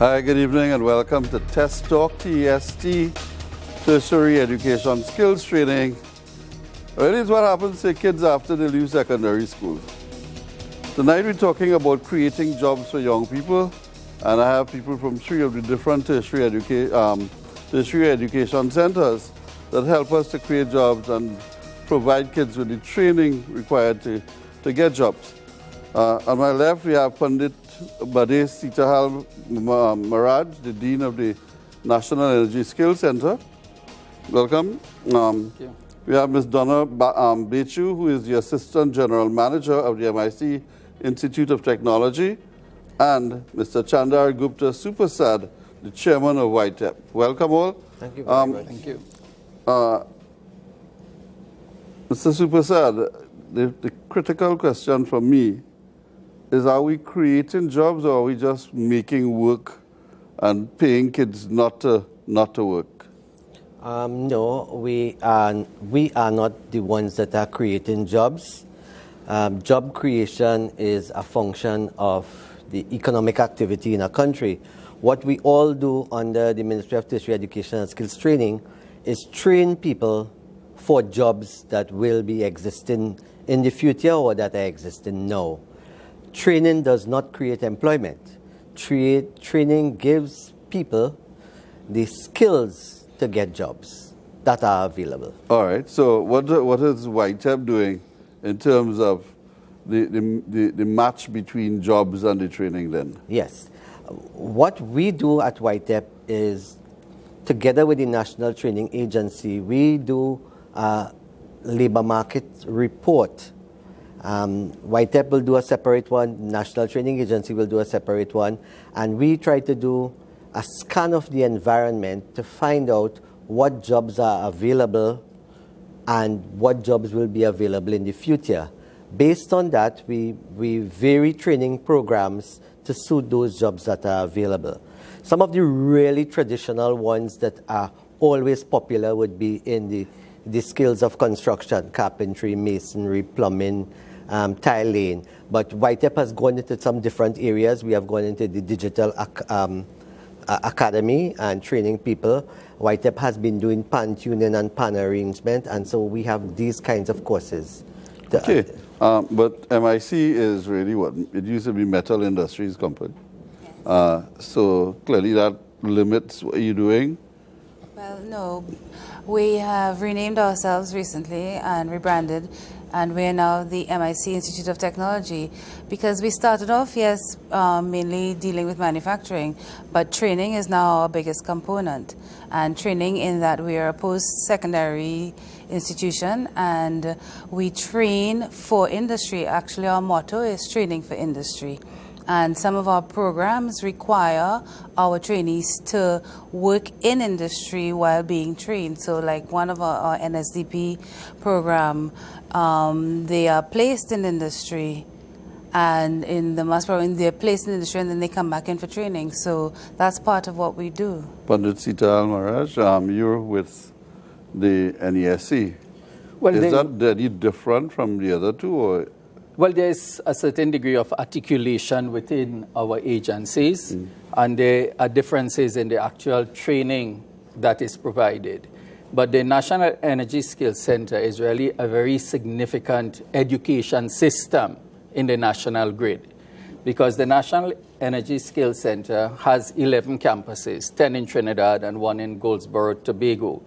Hi, good evening and welcome to Test Talk, TEST, Tertiary Education Skills Training. Really is what happens to kids after they leave secondary school. Tonight we're talking about creating jobs for young people, and I have people from three of the different tertiary education centers that help us to create jobs and provide kids with the training required to get jobs. On my left, we have Pandit Bade Sitahal Maraj, the Dean of the National Energy Skills Center. Welcome. Thank you. We have Ms. Donna Bechu, who is the Assistant General Manager of the MIC Institute of Technology, and Mr. Chandar Gupta Supasad, the Chairman of YTEP. Welcome all. Thank you very much. Thank you. Mr. Supasad, the critical question for me is, are we creating jobs or are we just making work and paying kids not to work? No, we are not the ones that are creating jobs. Job creation is a function of the economic activity in a country. What we all do under the Ministry of Tertiary Education and Skills Training is train people for jobs that will be existing in the future or that are existing now. Training does not create employment. Training gives people the skills to get jobs that are available. All right. So what is YTEP doing in terms of the match between jobs and the training then? Yes. What we do at YTEP is, together with the National Training Agency, we do a labor market report. YTEP will do a separate one, National Training Agency will do a separate one, and we try to do a scan of the environment to find out what jobs are available and what jobs will be available in the future. Based on that, we vary training programs to suit those jobs that are available. Some of the really traditional ones that are always popular would be in the skills of construction, carpentry, masonry, plumbing, tile laying. But YTEP has gone into some different areas. We have gone into the digital academy and training people. YTEP has been doing pan tuning and pan arrangement, and so we have these kinds of courses. Okay, but MIC is really what? It used to be Metal Industries Company. So clearly that limits what you're doing. Well, no. We have renamed ourselves recently and rebranded, and we're now the MIC Institute of Technology, because we started off, yes, mainly dealing with manufacturing, but training is now our biggest component. And training in that we are a post-secondary institution and we train for industry. Actually, our motto is training for industry. And some of our programs require our trainees to work in industry while being trained. So like one of our NSDP program, they are placed in industry, and in the mass program, they're placed in industry and then they come back in for training. So that's part of what we do. Pandit Sitahal Maraj, you're with the NESC. Well, is that any different from the other two? Or? Well, there's a certain degree of articulation within our agencies, and there are differences in the actual training that is provided. But the National Energy Skills Center is really a very significant education system in the national grid, because the National Energy Skills Center has 11 campuses, 10 in Trinidad and 1 in Goldsboro, Tobago.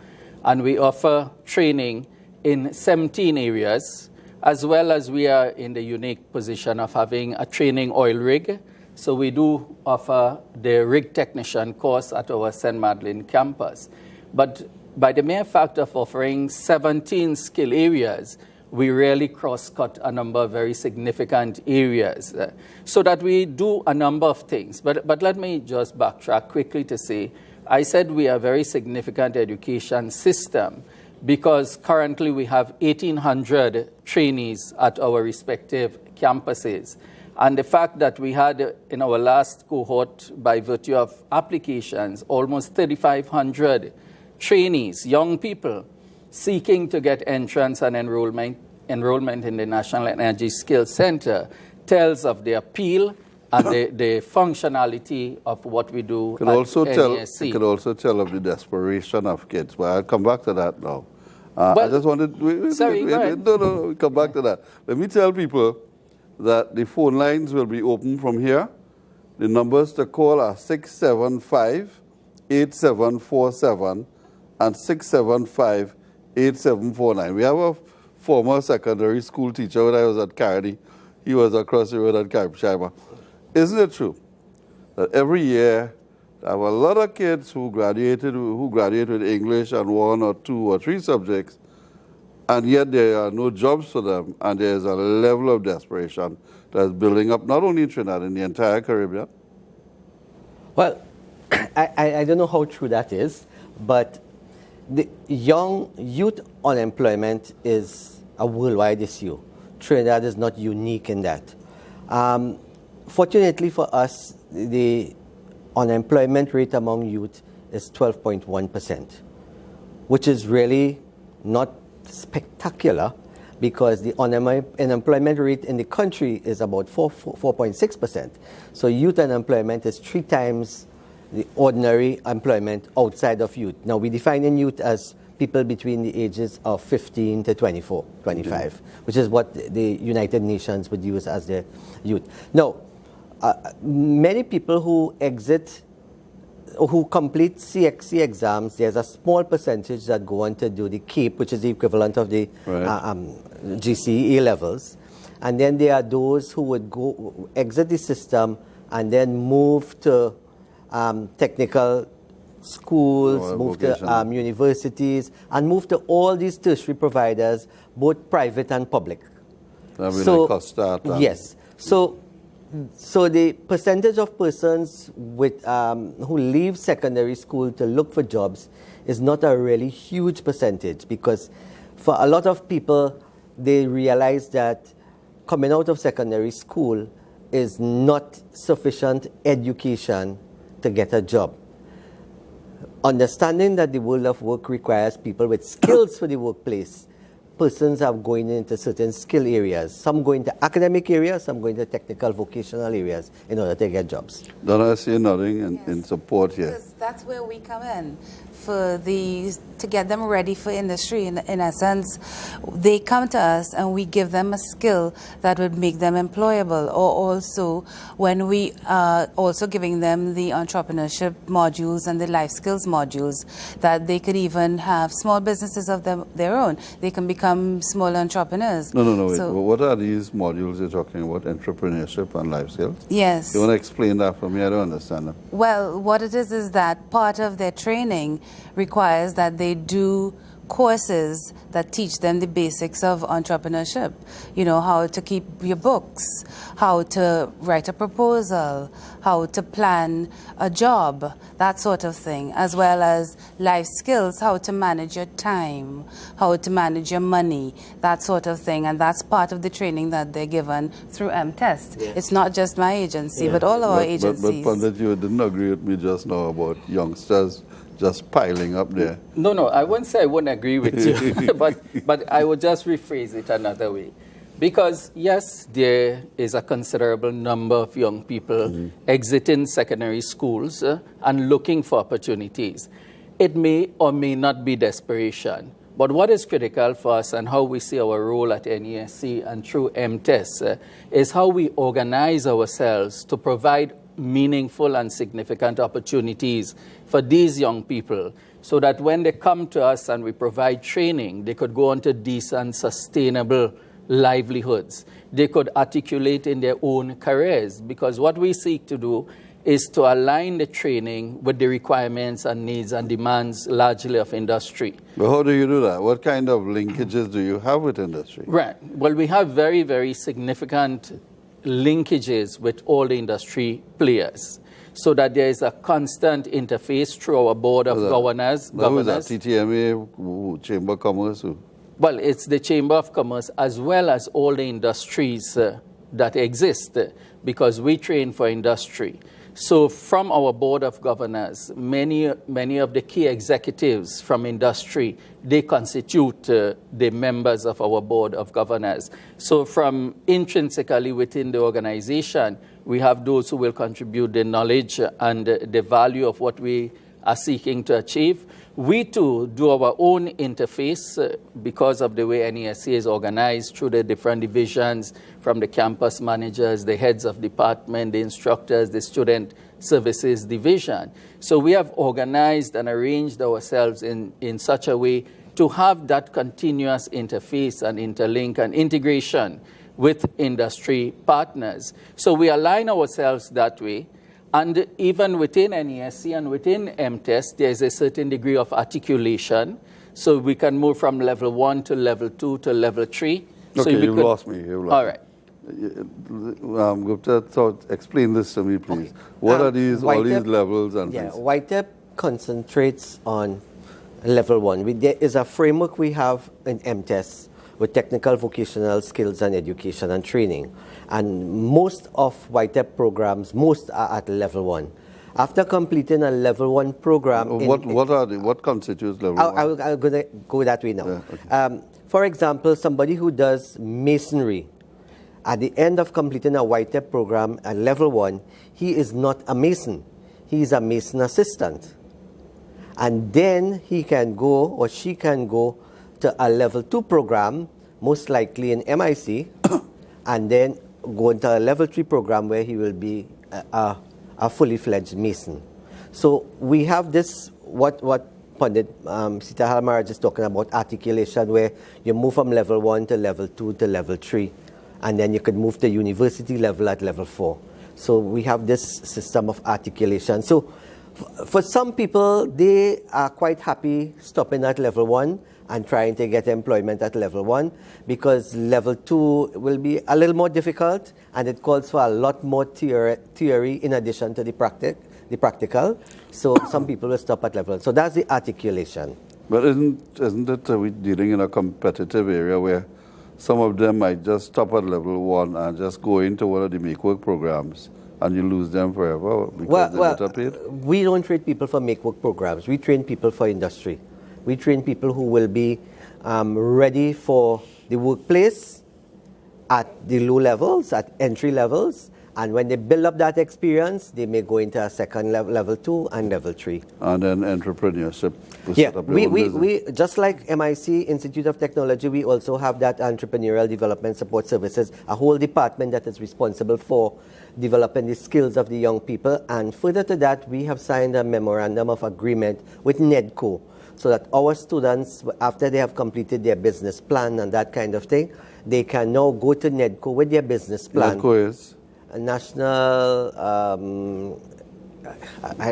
And we offer training in 17 areas, as well as we are in the unique position of having a training oil rig. So we do offer the rig technician course at our St. Madeleine campus. But by the mere fact of offering 17 skill areas, we really cross-cut a number of very significant areas, so that we do a number of things. But let me just backtrack quickly to say, I said we are a very significant education system because currently we have 1,800 trainees at our respective campuses. And the fact that we had in our last cohort, by virtue of applications, almost 3,500 trainees, young people, seeking to get entrance and enrollment in the National Energy Skills Center, tells of the appeal and the functionality of what we do Could at also NESC. could also tell of the desperation of kids. But I'll come back to that now. I just wanted. Sorry, go ahead. No, we'll come back to that. Let me tell people that the phone lines will be open from here. The numbers to call are 675-8747 and 675-8749. We have a former secondary school teacher when I was at Cardi. He was across the road at Caribshire. Isn't it true that every year there are a lot of kids who graduate with English and 1 or 2 or 3 subjects, and yet there are no jobs for them, and there is a level of desperation that's building up not only in Trinidad, in the entire Caribbean? Well, I don't know how true that is, but the youth unemployment is a worldwide issue. Trinidad is not unique in that. Fortunately for us, the unemployment rate among youth is 12.1%, which is really not spectacular because the unemployment rate in the country is about 4.6%. So youth unemployment is 3 times the ordinary employment outside of youth. Now, we define in youth as people between the ages of 15 to 24, 25, which is what the United Nations would use as their youth. Now, many people who complete CXC exams, there's a small percentage that go on to do the CAPE, which is the equivalent of the GCE levels. And then there are those who would go exit the system and then move to technical schools, move to universities, and move to all these tertiary providers, both private and public. Yes. So the percentage of persons with, who leave secondary school to look for jobs is not a really huge percentage, because for a lot of people, they realize that coming out of secondary school is not sufficient education to get a job. Understanding that the world of work requires people with skills for the workplace, persons are going into certain skill areas. Some go into academic areas, some go into technical vocational areas in order to get jobs. Donna, I see nodding in support here. Because that's where we come in. To get them ready for industry. In essence, they come to us and we give them a skill that would make them employable. Or also, when we are also giving them the entrepreneurship modules and the life skills modules, that they could even have small businesses of their own. They can become small entrepreneurs. No, wait. So, what are these modules you're talking about? Entrepreneurship and life skills? Yes. You want to explain that for me? I don't understand that. Well, what it is that part of their training requires that they do courses that teach them the basics of entrepreneurship. You know, how to keep your books, how to write a proposal, how to plan a job, that sort of thing, as well as life skills, how to manage your time, how to manage your money, that sort of thing. And that's part of the training that they're given through M-Test. Yeah. It's not just my agency, but all of our agencies. But Pandit, you didn't agree with me just now about youngsters just piling up there. No, I wouldn't say I wouldn't agree with you, but I would just rephrase it another way. Because, yes, there is a considerable number of young people exiting secondary schools and looking for opportunities. It may or may not be desperation. But what is critical for us and how we see our role at NESC and through M-Test is how we organize ourselves to provide meaningful and significant opportunities for these young people, so that when they come to us and we provide training, they could go on to decent, sustainable livelihoods. They could articulate in their own careers, because what we seek to do is to align the training with the requirements and needs and demands largely of industry. But how do you do that? What kind of linkages do you have with industry? Right. Well, we have very, very significant linkages with all the industry players, so that there is a constant interface through our board of governors. Who is that? TTMA, Chamber of Commerce? Well, it's the Chamber of Commerce as well as all the industries that exist, because we train for industry. So from our board of governors, many of the key executives from industry, they constitute the members of our board of governors. So from intrinsically within the organization, We have those who will contribute the knowledge and the value of what we are seeking to achieve. We too do our own interface because of the way NESC is organized through the different divisions, from the campus managers, the heads of department, the instructors, the student services division. So we have organized and arranged ourselves in such a way to have that continuous interface and interlink and integration with industry partners. So we align ourselves that way. And even within NESC and within MTES, there is a certain degree of articulation. So we can move from level 1 to level 2 to level 3. Okay, so you've lost me. All right. Gupta, so explain this to me, please. Okay. What are these, all these levels and things? YTEP concentrates on level 1. There is a framework we have in MTES with technical vocational skills and education and training. And most of YTEP programs, most are at level 1. After completing a level 1 program... What constitutes level 1? I'm going to go that way now. Yeah, okay. For example, somebody who does masonry, at the end of completing a YTEP program at level 1, he is not a mason. He is a mason assistant. And then he can go, or she can go, to a level 2 program, most likely in MIC, and then go into a level 3 program where he will be a fully fledged mason. So we have this, what Pandit Sita Maharaj is talking about, articulation, where you move from level 1 to level 2 to level 3, and then you could move to university level at level 4. So we have this system of articulation. So for some people, they are quite happy stopping at level 1 and trying to get employment at level 1, because level 2 will be a little more difficult, and it calls for a lot more theory in addition to the practical. So some people will stop at level 1. So that's the articulation. But isn't it we dealing in a competitive area where some of them might just stop at level 1 and just go into one of the make-work programs, and you lose them forever because they're better paid? We don't train people for make-work programs. We train people for industry. We train people who will be ready for the workplace at the low levels, at entry levels, and when they build up that experience, they may go into a second level, level 2 and level 3. And then entrepreneurship. Yeah, we just like MIC, Institute of Technology, we also have that entrepreneurial development support services, a whole department that is responsible for developing the skills of the young people. And further to that, we have signed a memorandum of agreement with NEDCO, so that our students, after they have completed their business plan and that kind of thing, they can now go to NEDCO with their business plan. NEDCO is? A national, I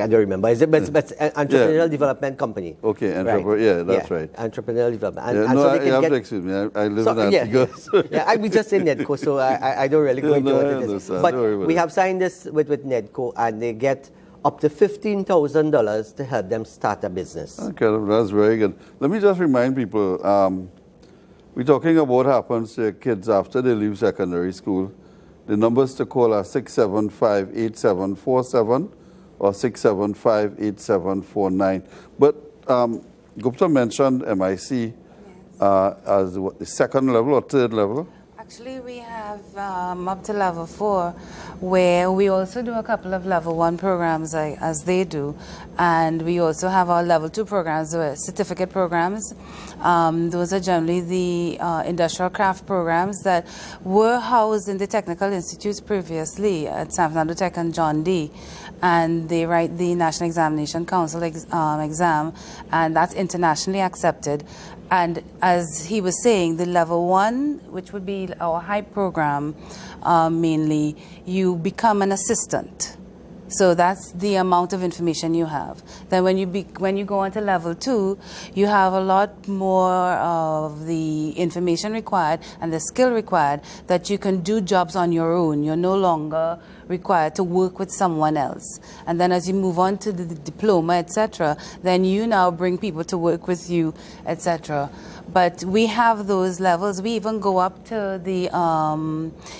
don't remember, it's entrepreneurial development company. Okay, yeah, that's right. Entrepreneurial development. And, and no, so they can get, excuse me, I live in Antigua. Yeah, I just say NEDCO, so I don't really go into what it is. But we have signed this with NEDCO, and they get up to $15,000 to help them start a business. Okay, that's very good. Let me just remind people, we're talking about what happens to kids after they leave secondary school. The numbers to call are 675-8747 or 675-8749. But Gupta mentioned MIC as what, the second level or third level? Actually, we have up to level 4, where we also do a couple of level 1 programs as they do. And we also have our level 2 programs, certificate programs. Those are generally the industrial craft programs that were housed in the technical institutes previously at San Fernando Tech and John D. And they write the National Examination Council exam, and that's internationally accepted. And as he was saying, the level 1, which would be our high program, mainly, you become an assistant. So that's the amount of information you have. Then when you go on to level 2, you have a lot more of the information required and the skill required that you can do jobs on your own. You're no longer required to work with someone else. And then as you move on to the diploma, etc., then you now bring people to work with you, etc. But we have those levels. We even go up to the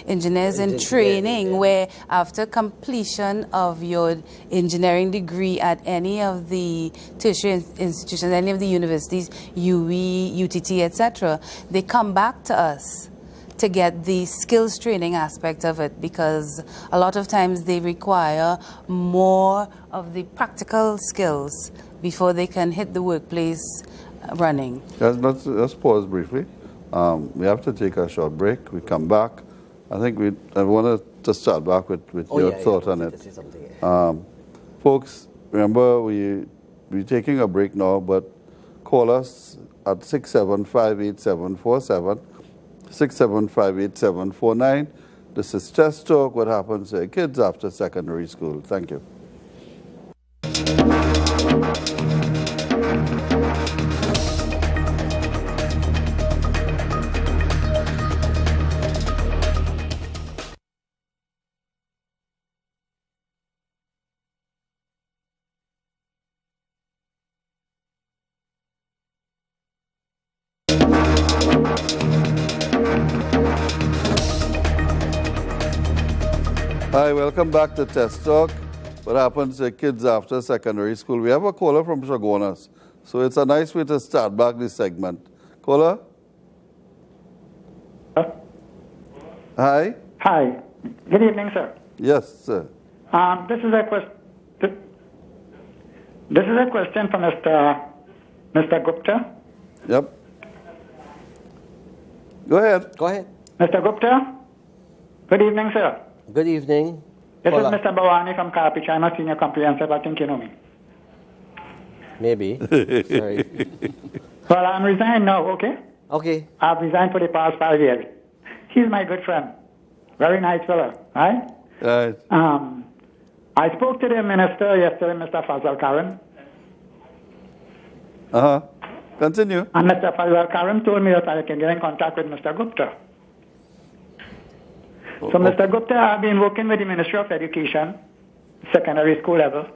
engineers in training, where after completion of your engineering degree at any of the tertiary institutions, any of the universities, UE, UTT, etc., they come back to us to get the skills training aspect of it, because a lot of times they require more of the practical skills before they can hit the workplace running. Let's pause briefly. We have to take a short break. We come back. I think I wanted to start back with your thought on it. Folks, remember we're taking a break now, but call us at 675-8747, 675-8749. This is Test Talk, what happens to kids after secondary school. Thank you. Hi, welcome back to Test Talk. What happens to kids after secondary school? We have a caller from Chaguanas, so it's a nice way to start back this segment. Caller? Hi? Hi. Good evening, sir. Yes, sir. This is a question for Mr. Gupta. Yep. Go ahead. Go ahead. Mr. Gupta. Good evening, sir. Good evening. This Hola. is Mr. Bawani from Carpi, China Senior Comprehensive. I think you know me. Maybe. Sorry. Well, I'm resigned now, okay? Okay. I've resigned for the past 5 years. He's my good friend. Very nice fellow, right? Right. I spoke to the minister yesterday, Mr. Fazal Karim. Continue. And Mr. Fazal Karim told me that I can get in contact with Mr. Gupta. So, Mr. Gupta, I've been working with the Ministry of Education, secondary school level,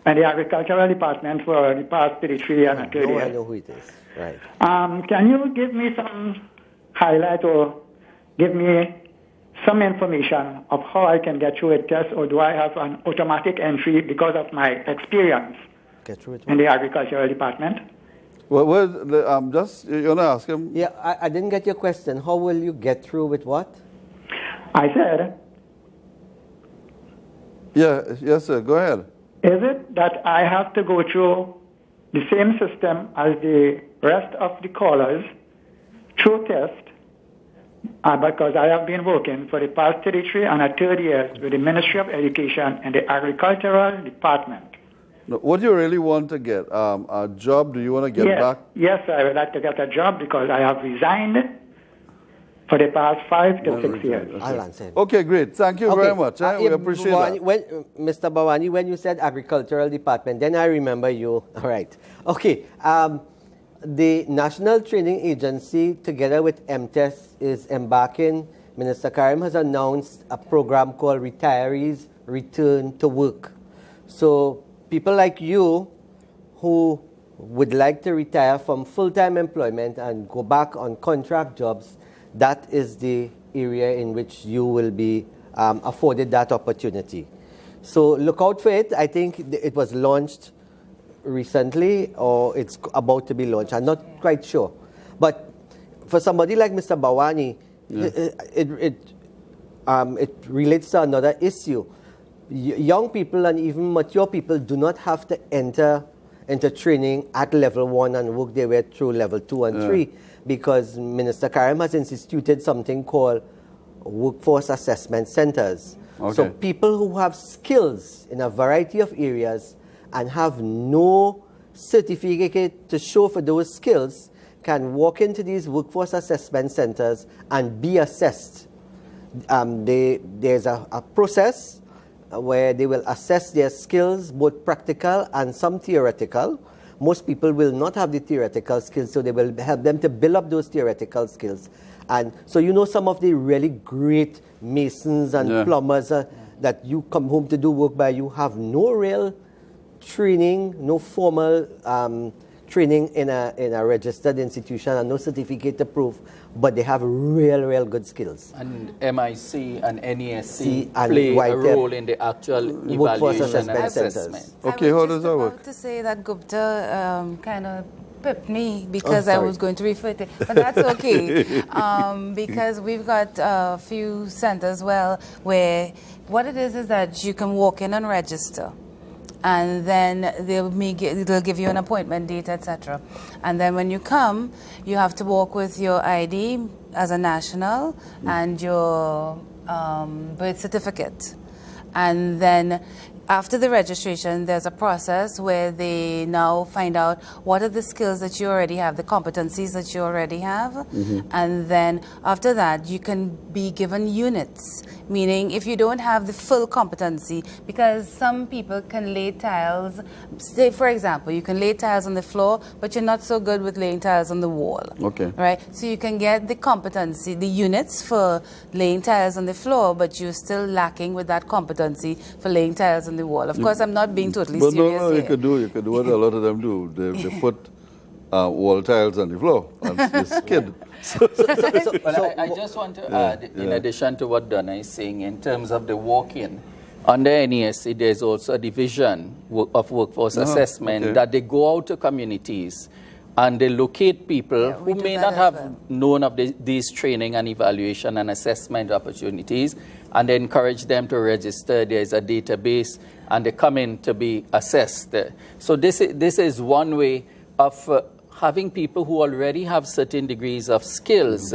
and the Agricultural Department for the past 33 and 30 years. I know who it is. Right. Can you give me some highlight or give me some information of how I can get through a test, or do I have an automatic entry because of my experience in the Agricultural Department? Well, just, you want to ask him? Yeah, I didn't get your question. How will you get through with what? I said, yes, sir. Go ahead. Is it that I have to go through the same system as the rest of the callers through test? Because I have been working for the past 33 and a third years with the Ministry of Education and the Agricultural Department. No, what do you really want to get? A job? Do you want to get back? Yes, I would like to get a job because I have resigned for the past 5 to 6 years. I'll answer. Okay, great. Thank you very much. We appreciate that. Mr. Bawani, when you said Agricultural Department, then I remember you. All right. Okay. The National Training Agency, together with MTES, is embarking. Minister Karim has announced a program called Retirees Return to Work. So people like you who would like to retire from full-time employment and go back on contract jobs, that is the area in which you will be afforded that opportunity. So look out for it. I think it was launched recently, or it's about to be launched. I'm not quite sure. But for somebody like Mr. Bawani, it relates to another issue. Young people and even mature people do not have to enter into training at level 1 and work their way through level 2 and 3, because Minister Karim has instituted something called workforce assessment centers. Okay. So people who have skills in a variety of areas and have no certificate to show for those skills can walk into these workforce assessment centers and be assessed. There's a process where they will assess their skills, both practical and some theoretical. Most people will not have the theoretical skills, so they will help them to build up those theoretical skills. And so you know some of the really great masons and plumbers that you come home to do work by, you have no real training, no formal training in a registered institution and no certificate to prove, but they have real good skills. And MIC and NESC and play a YTEP role in the actual workforce evaluation and assessment assessment. centers. Okay, how does that I was work? just about to say that Gupta kind of pipped me because Oh, I sorry. was going to refer to it, but that's okay. Because we've got a few centers, well, where what it is that you can walk in and register. And then they'll give you an appointment date, etc. And then when you come, you have to walk with your ID as a national and your birth certificate. And then after the registration, there's a process where they now find out what are the skills that you already have, the competencies that you already have. And then after that, you can be given units, meaning if you don't have the full competency, because some people can lay tiles, say for example, you can lay tiles on the floor, but you're not so good with laying tiles on the wall. Okay. Right? So you can get the competency, the units for laying tiles on the floor, but you're still lacking with that competency for laying tiles on the wall. Of course, I'm not being totally But serious no, you here. could do what a lot of them do. They put wall tiles on the floor and they skid. Well, I just want to add, in addition to what Donna is saying, in terms of the walk-in, under NESC, there's also a division of workforce assessment that they go out to communities and they locate people we who do may that not as have well. known of these training and evaluation and assessment opportunities, and they encourage them to register. There's a database, and they come in to be assessed. So this is one way of having people who already have certain degrees of skills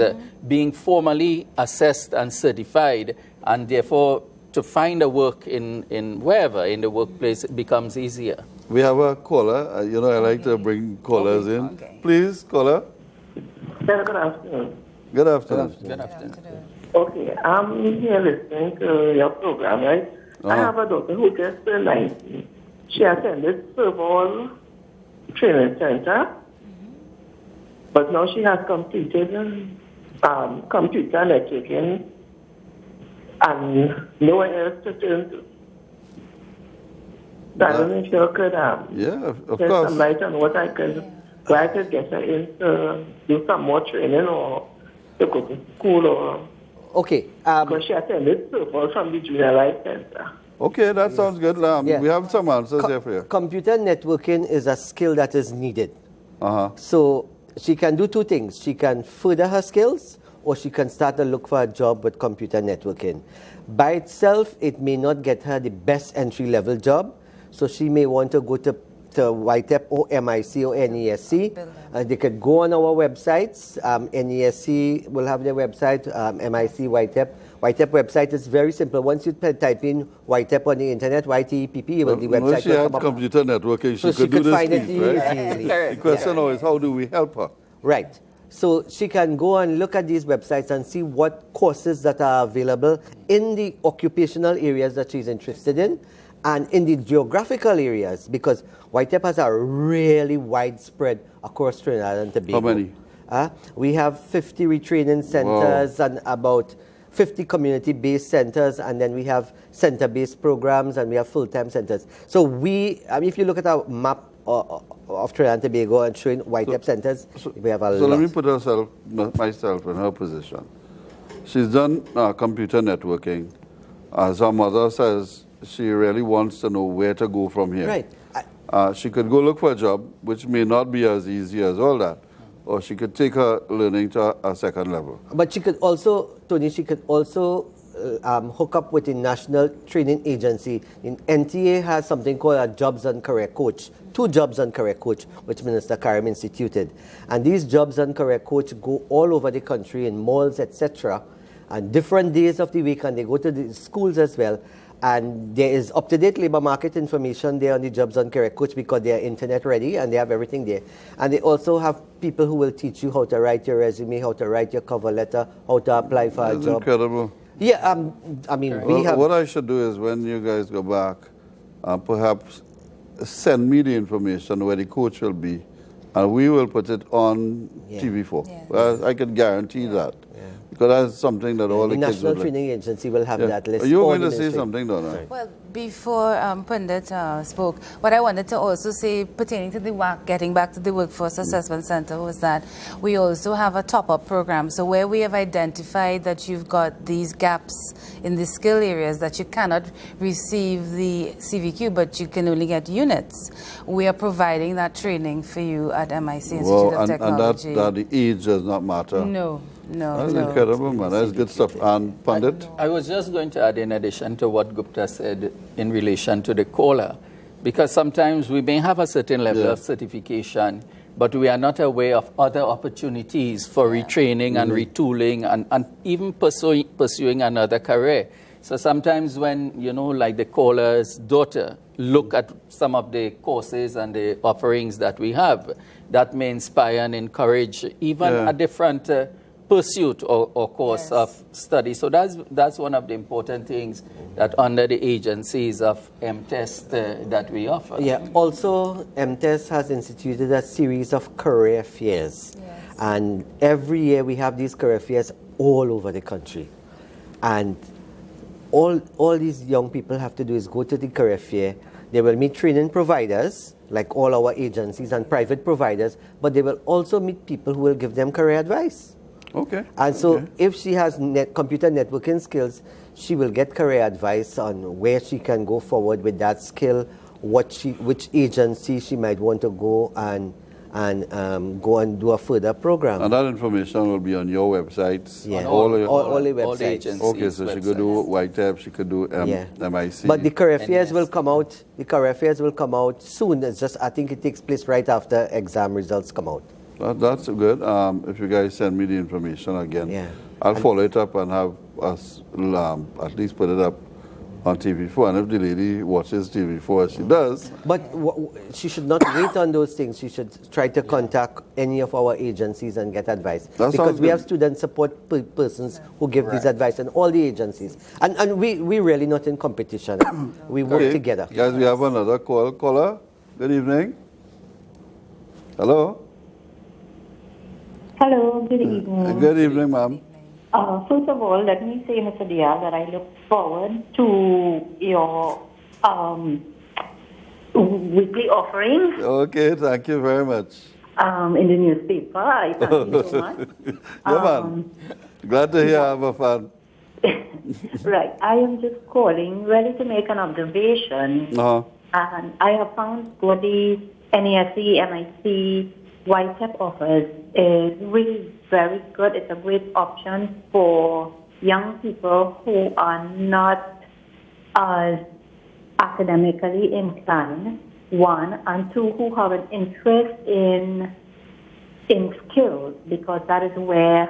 being formally assessed and certified, and therefore to find a work in wherever in the workplace it becomes easier. We have a caller. I like to bring callers in. Okay. Please, caller. Sir, good afternoon. Good afternoon. Good afternoon. Okay, I'm here listening to your program, right? I have a daughter who just turned 19. She attended Serval Training Center, but now she has completed computer networking and nowhere else to turn to. So I don't know if you could Yeah, of shed course. some light on what I could get her in to do some more training or to go to school or... Okay. Because she attended Serval from the Junior Life Center. Okay, that sounds good. Yeah. We have some answers here for you. Computer networking is a skill that is needed. Uh-huh. So she can do two things. She can further her skills, or she can start to look for a job with computer networking. By itself, it may not get her the best entry-level job, so she may want to go to YTEP or MIC or NESC. They could go on our websites. NESC will have their website, MIC, YTEP. YTEP website is very simple. Once you type in YTEP on the internet, YTEPP, the website When she will had come up. computer networking, So she could do this find it piece, right? easily. The question now is, how do we help her? Right. So she can go and look at these websites and see what courses that are available in the occupational areas that she's interested in and in the geographical areas, because YTEP has a really widespread across Trinidad and Tobago. How many? We have 50 retraining centers and about 50 community-based centers, and then we have center-based programs, and we have full-time centers. So if you look at our map of Trinidad and Tobago and showing YTEP centers, we have a lot. So let me put myself in her position. She's done computer networking. As her mother says, she really wants to know where to go from here. Right. She could go look for a job, which may not be as easy as all that. Or she could take her learning to a second level. But she could also, Tony, hook up with the National Training Agency. NTA has something called a Jobs and Career Coach, 2 Jobs and Career Coach, which Minister Karim instituted. And these Jobs and Career Coach go all over the country in malls, etc., and different days of the week, and they go to the schools as well. And there is up-to-date labor market information there on the Jobs and Career Coach because they are internet ready and they have everything there. And they also have people who will teach you how to write your resume, how to write your cover letter, how to apply for a That's job. incredible. Yeah, I mean, we have... What I should do is when you guys go back, perhaps send me the information where the coach will be, and we will put it on TV4. Yeah. Well, I can guarantee that. Because that's something that all the kids National would like. Training Agency will have that list. You were all going to say administrative- something, Donna? Sorry. Well, before Pundit spoke, what I wanted to also say pertaining to the work, getting back to the Workforce Assessment Center, was that we also have a top-up program. So where we have identified that you've got these gaps in the skill areas that you cannot receive the CVQ, but you can only get units, we are providing that training for you at MIC Institute of Technology. And that the age does not matter. No. That's incredible, man. That's good stuff. And Pandit? I was just going to add, in addition to what Gupta said in relation to the caller, because sometimes we may have a certain level of certification, but we are not aware of other opportunities for retraining and retooling and even pursuing another career. So sometimes when, like the caller's daughter, look at some of the courses and the offerings that we have, that may inspire and encourage even a different pursuit or course of study. So that's one of the important things that under the agencies of MTest that we offer. Yeah, also MTest has instituted a series of career fairs. Yes. And every year we have these career fairs all over the country. And all these young people have to do is go to the career fair. They will meet training providers, like all our agencies and private providers, but they will also meet people who will give them career advice. Okay. And so if she has computer networking skills, she will get career advice on where she can go forward with that skill, which agency she might want to go and go and do a further program. And that information will be on your websites? Yeah. All the websites. All the agencies' Okay, so she could do YTEP, she could do MIC. But the career fairs will come out. The career fairs will come out soon. It's just, I think it takes place right after exam results come out. That's good. If you guys send me the information again, I'll follow it up and have us at least put it up on TV4. And if the lady watches TV4, as she does. But she should not wait on those things. She should try to contact any of our agencies and get advice. Because we have student support persons who give this advice in all the agencies. And we're really not in competition. We work together. Guys, we have another caller. Good evening. Hello. Hello, good evening. Good evening, ma'am. First of all, let me say, Mr. Diaz, that I look forward to your weekly offerings. Okay, thank you very much. In the newspaper. I thank you so much. Man. Glad to hear I'm fun. Right. I am just calling really to make an observation. And I have found what the NESE, MIC, YTEP offers is really very good. It's a great option for young people who are not as academically inclined, one, and two, who have an interest in skills, because that is where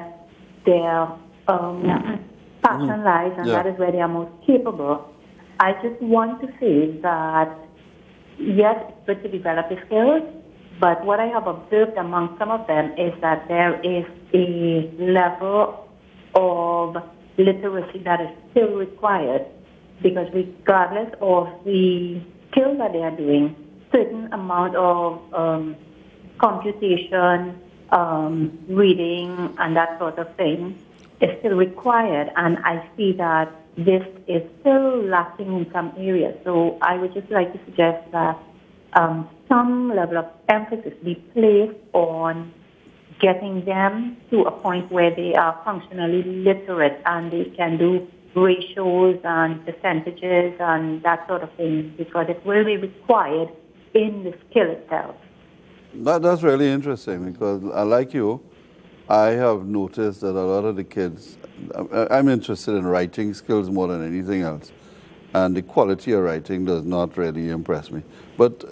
their passion lies, and that is where they are most capable. I just want to say that, yes, it's good to develop the skills, but what I have observed among some of them is that there is a level of literacy that is still required, because regardless of the skills that they are doing, certain amount of computation, reading, and that sort of thing is still required. And I see that this is still lacking in some areas. So I would just like to suggest that some level of emphasis be placed on getting them to a point where they are functionally literate and they can do ratios and percentages and that sort of thing, because it will be required in the skill itself. That's really interesting, because like you, I have noticed that a lot of the kids, I'm interested in writing skills more than anything else, and the quality of writing does not really impress me. But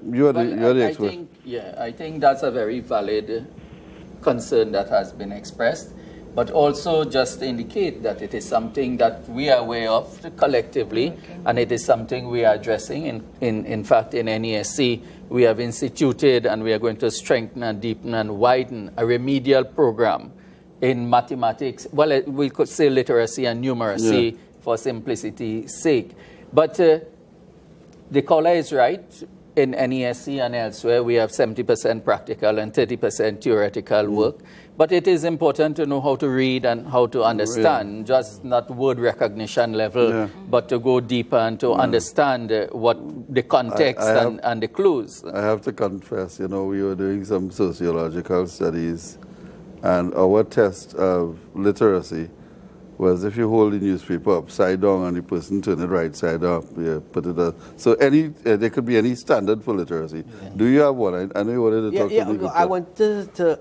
you're the expert. I think that's a very valid concern that has been expressed, but also just to indicate that it is something that we are aware of collectively, and it is something we are addressing. In fact, in NESC, we have instituted and we are going to strengthen and deepen and widen a remedial program in mathematics. Well, we could say literacy and numeracy for simplicity's sake. But the caller is right. in NESC and elsewhere, we have 70% practical and 30% theoretical work. But it is important to know how to read and how to understand, just not word recognition level, but to go deeper and to understand what the context and the clues. I have to confess, we were doing some sociological studies, and our test of literacy was if you hold the newspaper upside down and the person turn it right side up, put it so there could be any standard for literacy. Do you have one? I know you wanted to talk to me. I wanted to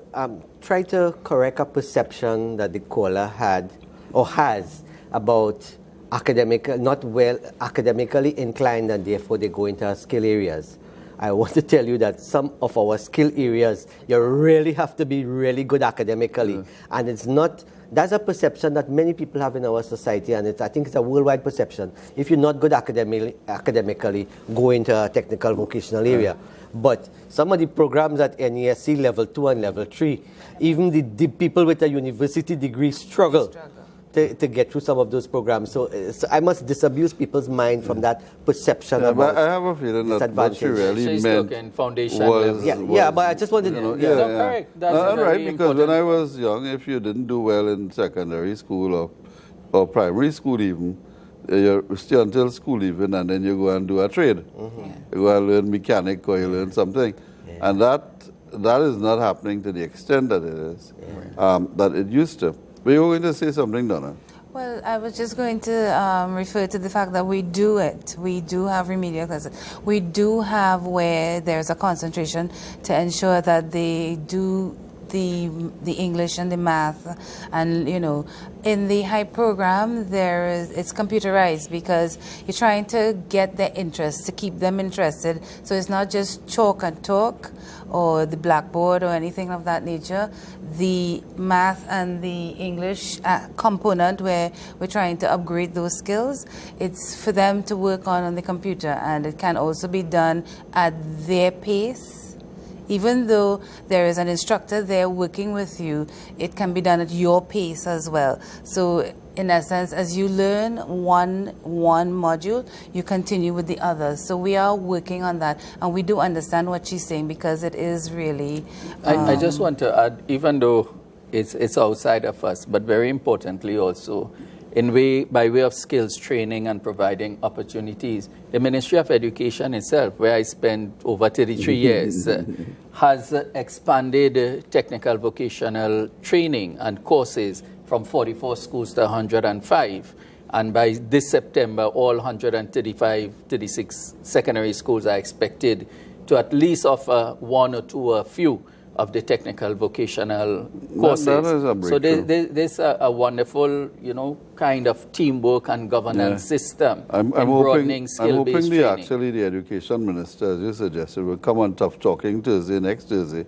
try to correct a perception that the caller had or has about not well academically inclined, and therefore they go into skill areas. I want to tell you that some of our skill areas, you really have to be really good academically, and it's not. That's a perception that many people have in our society, and I think it's a worldwide perception. If you're not good academically, go into a technical vocational area. But some of the programs at NESC level 2 and level 3, even the people with a university degree struggle. To get through some of those programs. So I must disabuse people's mind from that perception about but I have a feeling that what she really meant foundation was... but I just wanted to... Correct. That's right, because important. when I was young, if you didn't do well in secondary school or primary school even, you stay until school even, and then you go and do a trade. You go and learn mechanic or you learn something. And that is not happening to the extent that it is, that it used to. Were you going to say something, Donna? Well, I was just going to refer to the fact that we do it. We do have remedial classes. We do have where there's a concentration to ensure that they do the English and the math, and in the high program it's computerized because you're trying to get their interest, to keep them interested. So it's not just chalk and talk or the blackboard or anything of that nature. The math and the English component where we're trying to upgrade those skills, it's for them to work on the computer, and it can also be done at their pace. Even though there is an instructor there working with you, it can be done at your pace as well. So in essence, as you learn one module, you continue with the others. So we are working on that, and we do understand what she's saying, because it is really... I just want to add, even though it's outside of us, but very importantly also, by way of skills training and providing opportunities, the Ministry of Education itself, where I spent over 33 years, has expanded technical vocational training and courses from 44 schools to 105. And by this September, all 36 secondary schools are expected to at least offer one or two or a few of the technical vocational courses. That is a breakthrough. So there's a wonderful, kind of teamwork and governance system I'm broadening skill-based training. Actually, the education minister, as you suggested, will come on Tough Talking next Thursday,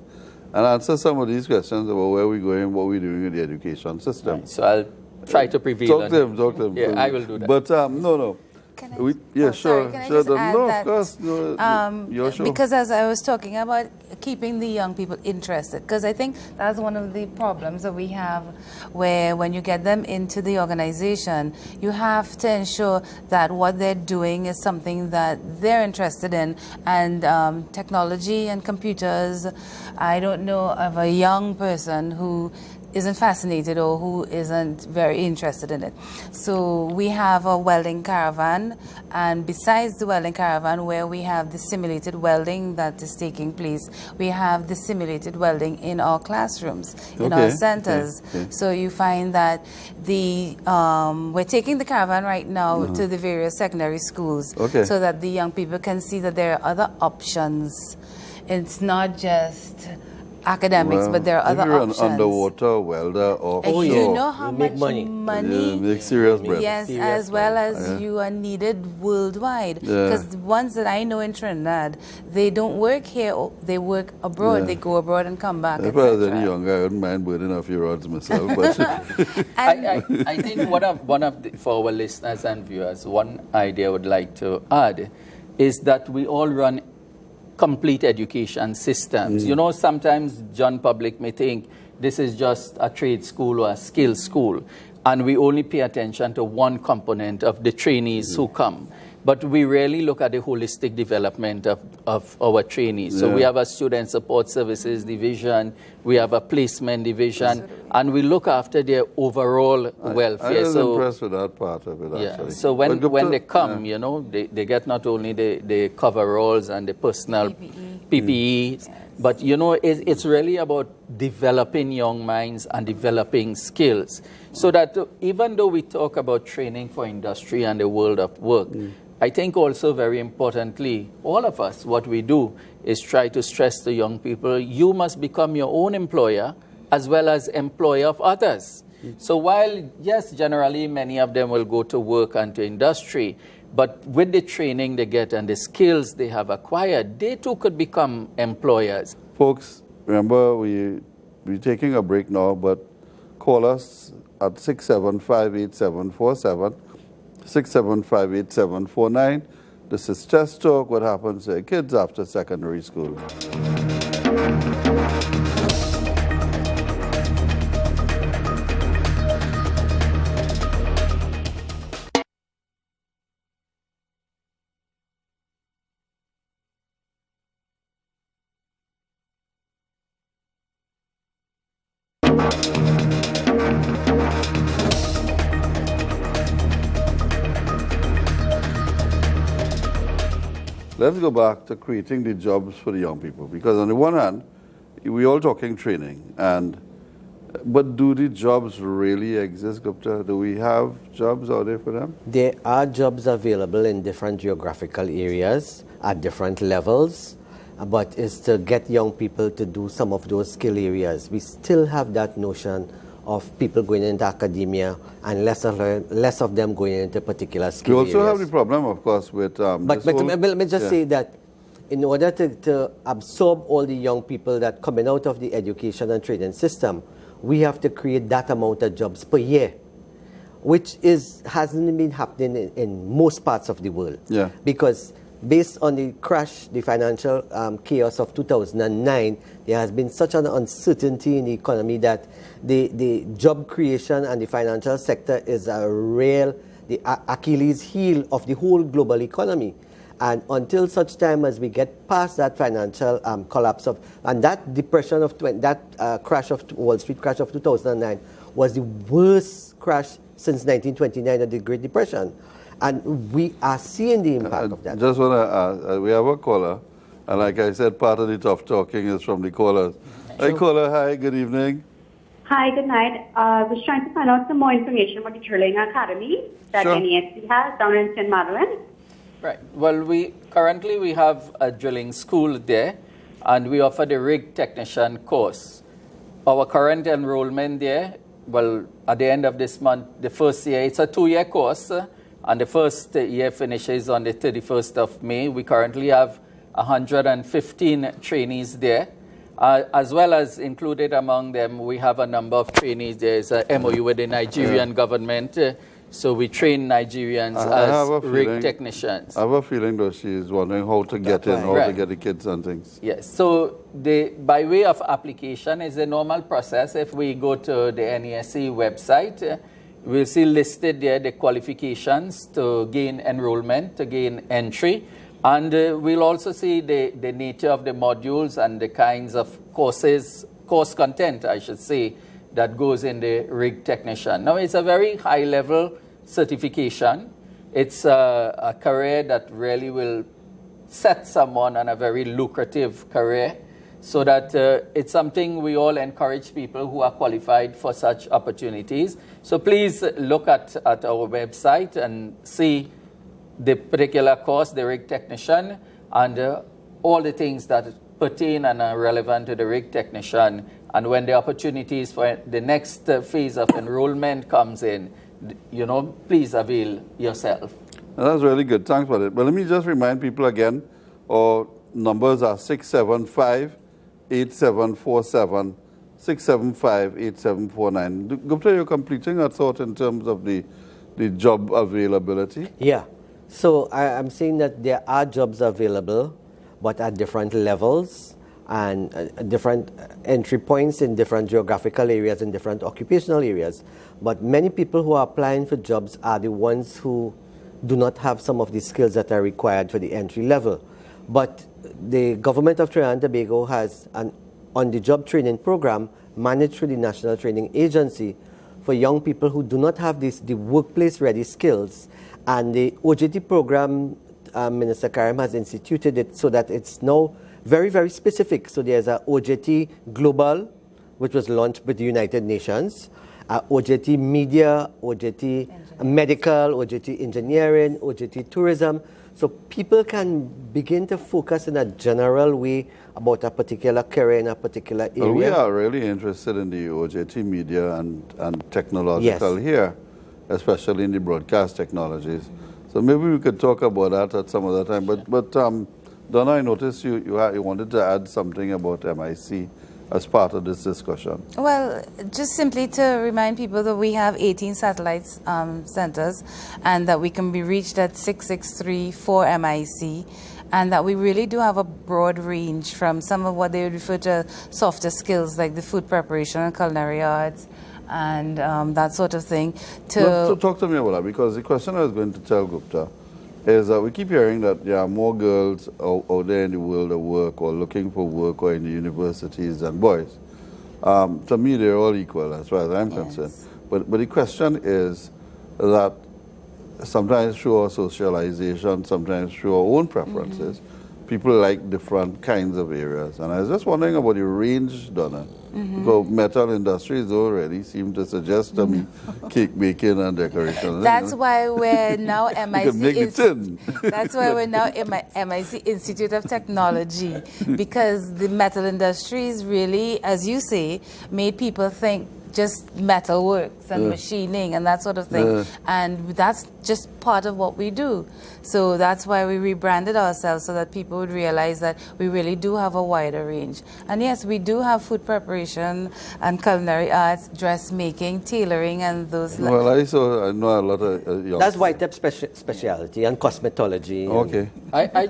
and answer some of these questions about where we're going, what we're doing with the education system. Right, so I'll try to prevail. Talk to him. Yeah, I will do that. But no. Can I sure. Can I just add no, that, of course. No, you're sure. Because as I was talking about keeping the young people interested, because I think that's one of the problems that we have, where when you get them into the organization, you have to ensure that what they're doing is something that they're interested in. And technology and computers, I don't know of a young person who isn't fascinated or who isn't very interested in it. So we have a welding caravan, and besides the welding caravan, where we have the simulated welding that is taking place, we have the simulated welding in our classrooms, in our centers. Okay. So you find that we're taking the caravan right now to the various secondary schools, so that the young people can see that there are other options. It's not just academics, but there are other options. You're an underwater welder offshore. You know how much money make serious bread. Yes, as well as you are needed worldwide. Because the ones that I know in Trinidad, they don't work here, they work abroad. They go abroad and come back. If I was any younger, I wouldn't mind burning off your rods myself. But I think for our listeners and viewers, one idea I would like to add is that we all run complete education systems. Sometimes John Public may think this is just a trade school or a skill school, and we only pay attention to one component of the trainees who come. But we really look at the holistic development of our trainees. So we have a student support services division, we have a placement division, and we look after their overall welfare. I was impressed with that part of it, actually. So when they come, you know, they get not only the coveralls and the personal PPE, but, you know, it's really about developing young minds and developing skills. So that even though we talk about training for industry and the world of work, I think also very importantly, all of us, what we do is try to stress to young people, you must become your own employer as well as employer of others. So while, yes, generally many of them will go to work and to industry, but with the training they get and the skills they have acquired, they too could become employers. Folks, remember we're taking a break now, but call us at 675-8747. 675-8749. This is Test Talk, what happens to kids after secondary school. Let's go back to creating the jobs for the young people, because on the one hand, we're all talking training, but do the jobs really exist, Gupta? Do we have jobs out there for them? There are jobs available in different geographical areas at different levels, but it's to get young people to do some of those skill areas. We still have that notion of people going into academia and less of them going into particular skill areas. We also have the problem, of course, with But let me just say that in order to absorb all the young people that coming out of the education and training system, we have to create that amount of jobs per year, which hasn't been happening in most parts of the world. Yeah. Because based on the crash, the financial chaos of 2009, there has been such an uncertainty in the economy that the job creation and the financial sector is the Achilles heel of the whole global economy. And until such time as we get past that financial collapse and that depression of crash of Wall Street crash of 2009 was the worst crash since 1929 of the Great Depression. And we are seeing the impact of that. Just want to ask, we have a caller, and like I said, part of the tough talking is from the callers. Hi, caller. Hi, good evening. Hi, good night. I was trying to find out some more information about the drilling academy that NESC has down in St. Madeline. Right. Well, currently we have a drilling school there, and we offer the rig technician course. Our current enrollment there, well, at the end of this month, the first year, it's a 2-year course, and the first year finishes on the 31st of May. We currently have 115 trainees there, as well as included among them, we have a number of trainees. There's a MOU with the Nigerian government, so we train Nigerians as rig technicians. I have a feeling that she's wondering how to get in, how to get the kids and things. Yes, so by way of application is a normal process. If we go to the NESC website, we'll see listed there the qualifications to gain enrollment, to gain entry. And we'll also see the nature of the modules and the kinds of course content, I should say, that goes in the rig technician. Now, it's a very high-level certification. It's a career that really will set someone on a very lucrative career, so that it's something we all encourage people who are qualified for such opportunities. So please look at our website and see the particular course, the rig technician, and all the things that pertain and are relevant to the rig technician. And when the opportunities for the next phase of enrollment comes in, please avail yourself. That's really good. Thanks for it. But let me just remind people again, our numbers are 675-8747, 675-8749. Gupta, you're completing a thought in terms of the job availability? Yeah. So I'm saying that there are jobs available, but at different levels and different entry points in different geographical areas and different occupational areas. But many people who are applying for jobs are the ones who do not have some of the skills that are required for the entry level. But the government of Trinidad and Tobago has an on-the-job training program managed through the National Training Agency for young people who do not have the workplace-ready skills. And the OJT program, Minister Karim has instituted it so that it's now very, very specific. So there's a OJT Global, which was launched with the United Nations, OJT Media, OJT Medical, OJT Engineering, OJT Tourism. So people can begin to focus in a general way about a particular career in a particular area. Well, we are really interested in the OJT media and technological here, especially in the broadcast technologies. So maybe we could talk about that at some other time. But Donna, I noticed you wanted to add something about MIC as part of this discussion. Well, just simply to remind people that we have 18 satellite centers and that we can be reached at 663-4 MIC, and that we really do have a broad range from some of what they would refer to softer skills like the food preparation and culinary arts and that sort of thing. So talk to me about that, because the question I was going to tell Gupta is that we keep hearing that there are more girls out there in the world of work or looking for work or in the universities than boys. To me, they're all equal as far as I'm concerned. But the question is that sometimes through our socialization, sometimes through our own preferences, people like different kinds of areas. And I was just wondering about the range, Donna. Because metal industries don't really seem to suggest to me cake baking and decoration. That's why we're now MIC. That's why we're now MIC Institute of Technology, because the metal industries really, as you say, made people think just metal works and machining and that sort of thing. And that's just part of what we do. So that's why we rebranded ourselves, so that people would realize that we really do have a wider range. And yes, we do have food preparation and culinary arts, dressmaking, tailoring, and those. Well, I know a lot of young. That's YTEP specialty and cosmetology. Okay. I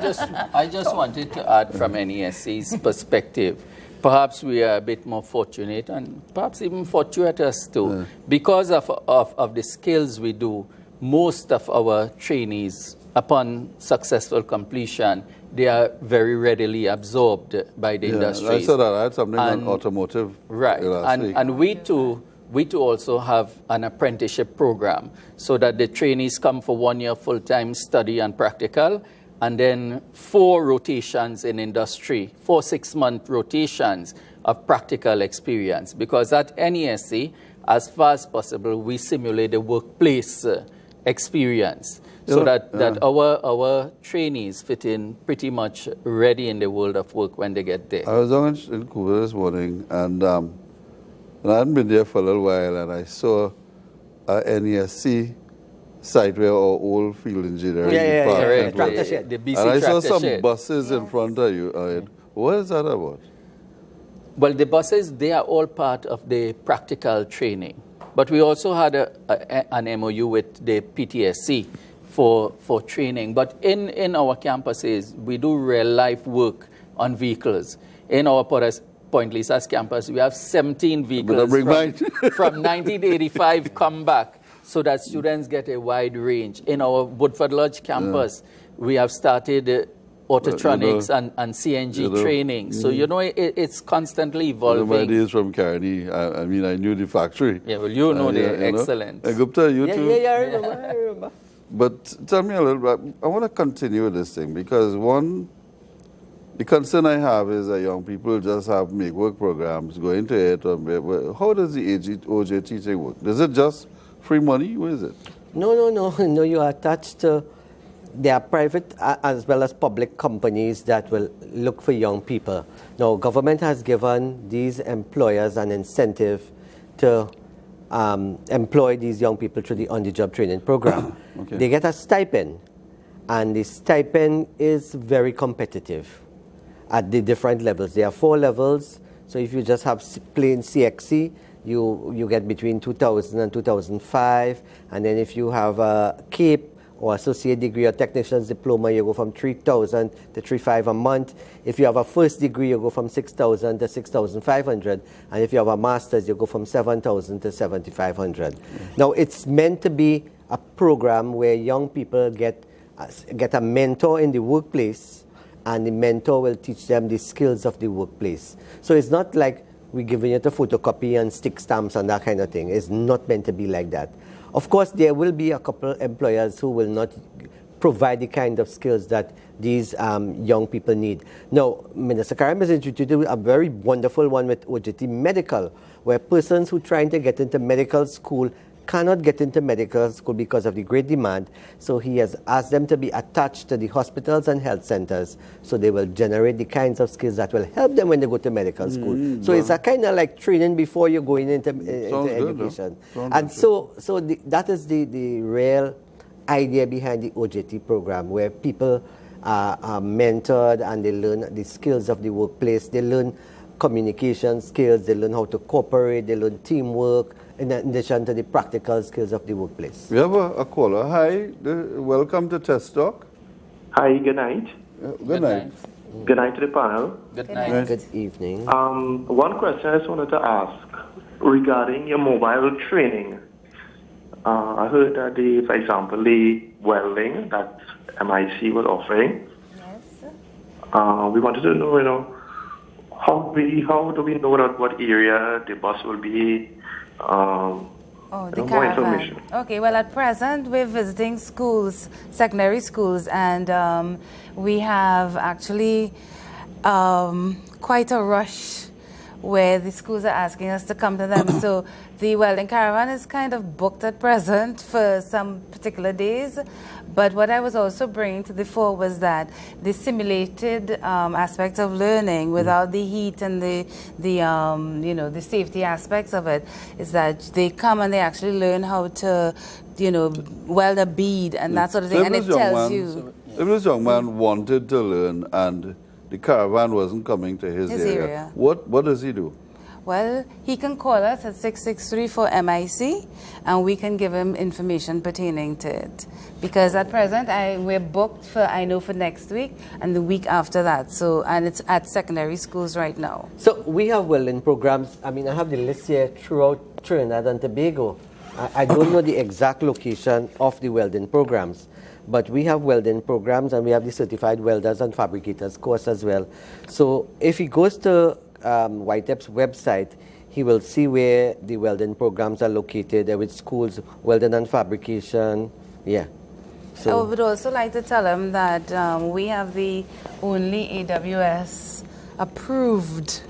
just wanted to add from NESC's perspective. Perhaps we are a bit more fortunate and perhaps even fortuitous too. Because of the skills we do, most of our trainees, upon successful completion, they are very readily absorbed by the industry. I saw that. I had something on automotive. Right. And we too also have an apprenticeship program, so that the trainees come for 1 year full-time study and practical, and then 4 rotations in industry, 4 6-month rotations of practical experience. Because at NESC, as far as possible, we simulate the workplace experience, so that our trainees fit in pretty much ready in the world of work when they get there. I was down in Cuba this morning, and I hadn't been there for a little while, and I saw a NESC site where our old field engineering department the and I saw some buses in front of you. What is that about? Well, the buses, they are all part of the practical training. But we also had an MOU with the PTSC for training. But in our campuses, we do real-life work on vehicles. In our Point Lisas campus, we have 17 vehicles from 1985 come back, so that students get a wide range. In our Woodford Lodge campus, we have started autotronics and CNG training. So, it's constantly evolving. My days from Carney, I mean, I knew the factory. Yeah, well, they're excellent. Gupta, you too? Yeah, I remember. But tell me a little bit, I want to continue with this thing, because the concern I have is that young people just have make work programs, go into it. How does the OJT thing work? Is it just free money? What is it? No, you are attached to, there are private as well as public companies that will look for young people. Now, government has given these employers an incentive to employ these young people through the on-the-job training program. They get a stipend, and the stipend is very competitive at the different levels. There are 4 levels, so if you just have plain CXC, you get between 2,000 and 2,005, and then if you have a CAPE or associate degree or technician's diploma, you go from 3,000 to 3,500 a month. If you have a first degree, you go from 6,000 to 6,500, and if you have a master's, you go from 7,000 to 7,500. Now, it's meant to be a program where young people get a mentor in the workplace, and the mentor will teach them the skills of the workplace. So it's not like we're giving you the photocopy and stick stamps and that kind of thing. It's not meant to be like that. Of course, there will be a couple employers who will not provide the kind of skills that these young people need. Now, Minister Karim has introduced a very wonderful one with OJT Medical, where persons who are trying to get into medical school cannot get into medical school because of the great demand. So he has asked them to be attached to the hospitals and health centers, so they will generate the kinds of skills that will help them when they go to medical school. So it's a kind of like training before you're going into education. And that is the real idea behind the OJT program, where people are mentored and they learn the skills of the workplace. They learn communication skills, they learn how to cooperate, they learn teamwork, in addition to the practical skills of the workplace. We have a caller. Hi, welcome to Test Talk. Hi, good night. Good night. Good night to the panel. Good night. Good evening. One question I just wanted to ask regarding your mobile training. I heard that for example, the welding that MIC was offering. Yes. We wanted to know, how do we know that what area the bus will be? The more caravan. information. Okay, well, at present, we're visiting schools, secondary schools, and we have actually quite a rush where the schools are asking us to come to them. So the welding caravan is kind of booked at present for some particular days. But what I was also bringing to the fore was that the simulated aspect of learning without the heat and the safety aspects of it is that they come and they actually learn how to, weld a bead and that sort of thing. And it tells you. If this young man wanted to learn and the caravan wasn't coming to his area, what does he do? Well, he can call us at 663-4MIC, and we can give him information pertaining to it. Because at present, we're booked for next week and the week after that. So, and it's at secondary schools right now. So we have welding programs. I mean, I have the list here throughout Trinidad and Tobago. I don't know the exact location of the welding programs, but we have welding programs, and we have the certified welders and fabricators course as well. So if he goes to YTEP's website, he will see where the welding programs are located, which schools, welding and fabrication. So I would also like to tell him that we have the only AWS approved.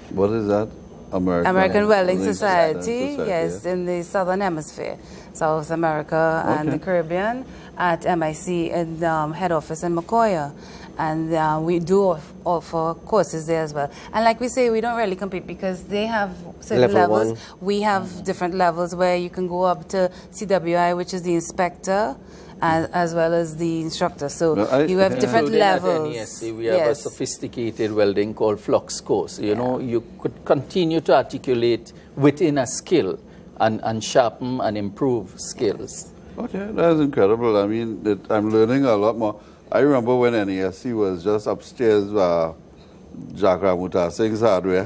What is that? American Welding Society, yes, in the Southern Hemisphere, South America and the Caribbean, at MIC in head office in Macoya. And we do offer courses there as well. And like we say, we don't really compete because they have certain levels. We have different levels where you can go up to CWI, which is the inspector, as well as the instructor. So you have different levels. NESC, we have a sophisticated welding called flux course. You could continue to articulate within a skill and sharpen and improve skills. Okay, that's incredible. I mean, I'm learning a lot more. I remember when NESC was just upstairs, Jack Ramuta Singh's hardware.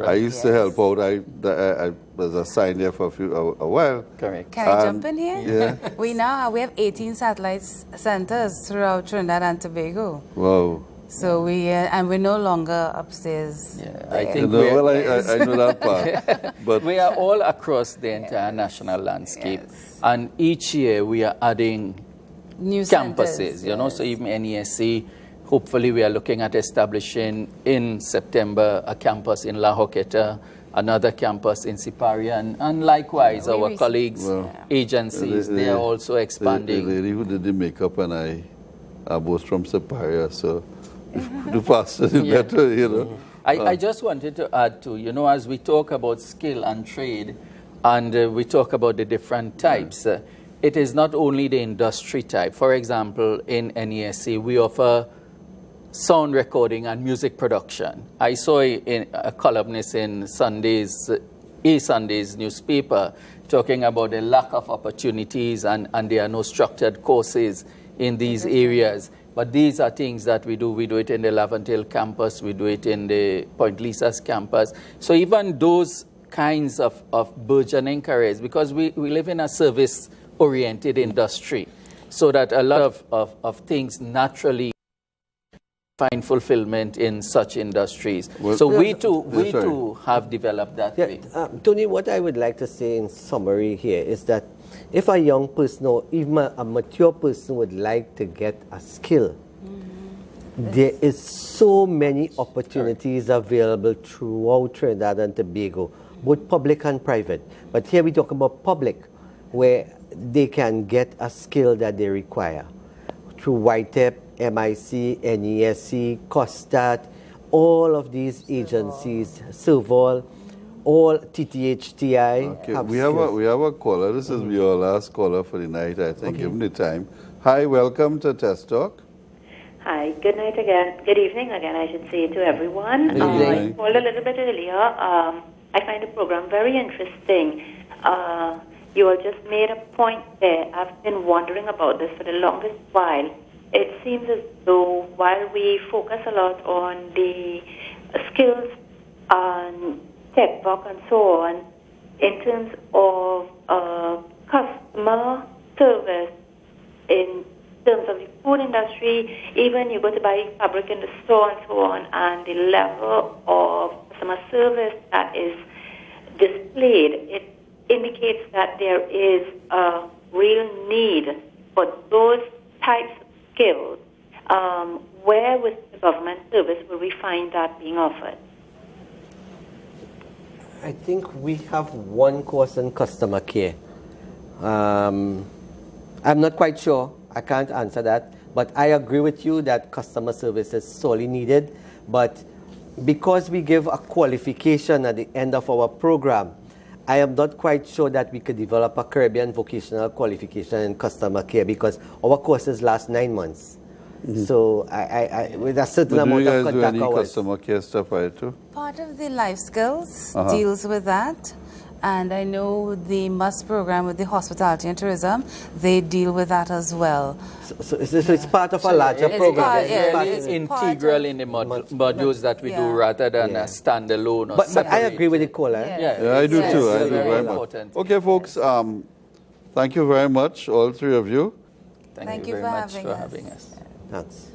I used to help out. I was assigned there for a while. Correct. Can I jump in here? Yeah. We have 18 satellite centers throughout Trinidad and Tobago. Wow. So we're no longer upstairs. Yeah, I think I know that part. But we are all across the entire national landscape, and each year we are adding new campuses. Centers, So even NESC, hopefully we are looking at establishing in September a campus in La Joqueta, another campus in Siparia, and likewise our colleagues, agencies, they are also expanding. The lady who did the makeup and I are both from Siparia, so the faster the better, I just wanted to add to, as we talk about skill and trade, and we talk about the different types, it is not only the industry type. For example, in NESC, we offer sound recording and music production. I saw a columnist in Sunday's newspaper talking about the lack of opportunities and there are no structured courses in these areas. But these are things that we do. We do it in the Laventille campus. We do it in the Point Lisa's campus. So even those kinds of burgeoning careers, because we live in a service oriented industry, so that a lot of things naturally find fulfillment in such industries. Well, so we too have developed that way. Tony, what I would like to say in summary here is that if a young person or even a mature person would like to get a skill, there is so many opportunities available throughout Trinidad and Tobago, both public and private. But here we talk about public, where they can get a skill that they require through YTEP, MIC, NESC, COSTAT, all of these agencies, Serval, all TTHTI. Okay, we have a caller. This is your last caller for the night, I think. Give him the time. Hi, welcome to Test Talk. Hi, good night again. Good evening again, I should say, to everyone. Good evening. I called a little bit earlier. I find the program very interesting. You all just made a point there. I've been wondering about this for the longest while. It seems as though while we focus a lot on the skills on tech work and so on, in terms of customer service, in terms of the food industry, even you go to buy fabric in the store and so on, and the level of customer service that is displayed, it indicates that there is a real need for those types of skills. Where with the government service will we find that being offered? I think we have one course in customer care. I'm not quite sure. I can't answer that. But I agree with you that customer service is sorely needed. But because we give a qualification at the end of our program, I am not quite sure that we could develop a Caribbean vocational qualification in customer care because our courses last 9 months. So I with a certain amount of contact hours. Do any customer care stuff right too? Part of the life skills deals with that. And I know the MUST program with the hospitality and tourism, they deal with that as well. So it's part of a larger program. It's integral in the modules that we do rather than a standalone. Or but I agree with the caller. Yeah, I do too. I do very much. Okay, folks, thank you very much, all three of you. Thank you very much for having us. Thanks.